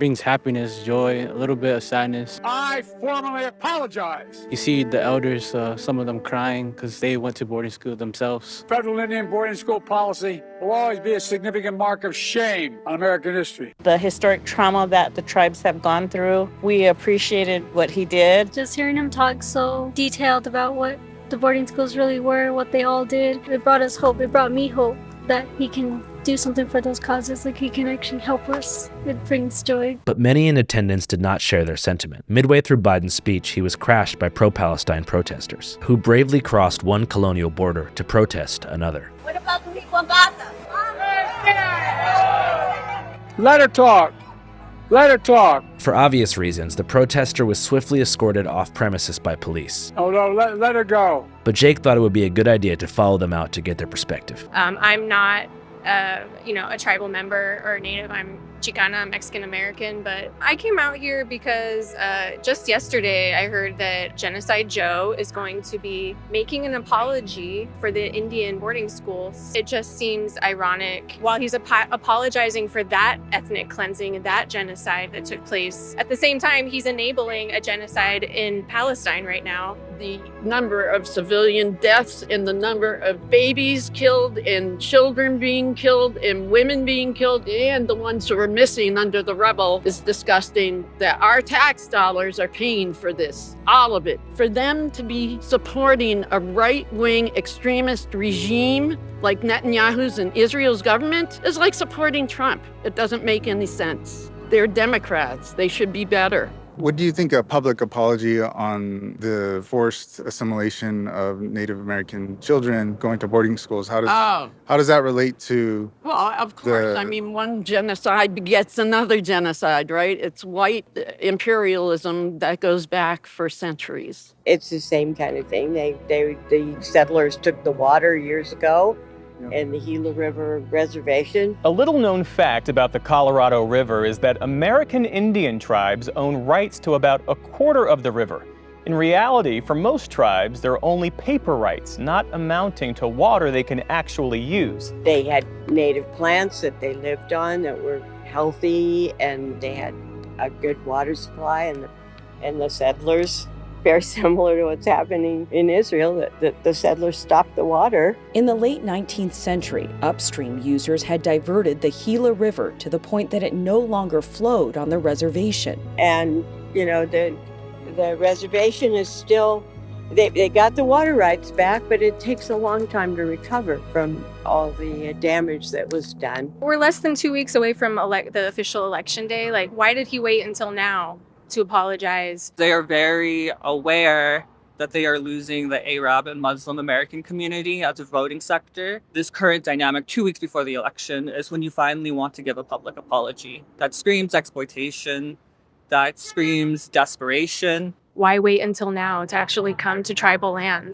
brings happiness, joy, a little bit of sadness. I formally apologize. You see the elders, some of them crying because they went to boarding school themselves. Federal Indian boarding school policy will always be a significant mark of shame on American history. The historic trauma that the tribes have gone through, we appreciated what he did. Just hearing him talk so detailed about what the boarding schools really were, what they all did, it brought us hope. It brought me hope that he can do something for those causes, like he can actually help us. It brings joy. But many in attendance did not share their sentiment. Midway through Biden's speech, he was crashed by pro-Palestine protesters, who bravely crossed one colonial border to protest another. What about the people in Gaza? Let her talk. Let her talk. For obvious reasons, the protester was swiftly escorted off premises by police. Oh no, let her go. But Jake thought it would be a good idea to follow them out to get their perspective. I'm not, a tribal member or native. I'm Chicana, Mexican American, but I came out here because just yesterday I heard that Genocide Joe is going to be making an apology for the Indian boarding schools. It just seems ironic. While he's apologizing for that ethnic cleansing and that genocide that took place, at the same time he's enabling a genocide in Palestine right now. The number of civilian deaths and the number of babies killed and children being killed and women being killed and the ones who are missing under the rubble is disgusting. That our tax dollars are paying for this, all of it. For them to be supporting a right-wing extremist regime like Netanyahu's and Israel's government is like supporting Trump. It doesn't make any sense. They're Democrats. They should be better. What do you think a public apology on the forced assimilation of Native American children going to boarding schools, how does that relate to? Well, of course. I mean, one genocide begets another genocide, right? It's white imperialism that goes back for centuries. It's the same kind of thing. The settlers took the water years ago in the Gila River Reservation. A little-known fact about the Colorado River is that American Indian tribes own rights to about a quarter of the river. In reality, for most tribes, there are only paper rights, not amounting to water they can actually use. They had native plants that they lived on that were healthy, and they had a good water supply, and the settlers, very similar to what's happening in Israel, that the settlers stopped the water. In the late 19th century, upstream users had diverted the Gila River to the point that it no longer flowed on the reservation. And, the reservation is still, they got the water rights back, but it takes a long time to recover from all the damage that was done. We're less than 2 weeks away from the official election day. Like, why did he wait until now to apologize? They are very aware that they are losing the Arab and Muslim American community as a voting sector. This current dynamic 2 weeks before the election is when you finally want to give a public apology. That screams exploitation, that screams desperation. Why wait until now to actually come to tribal lands?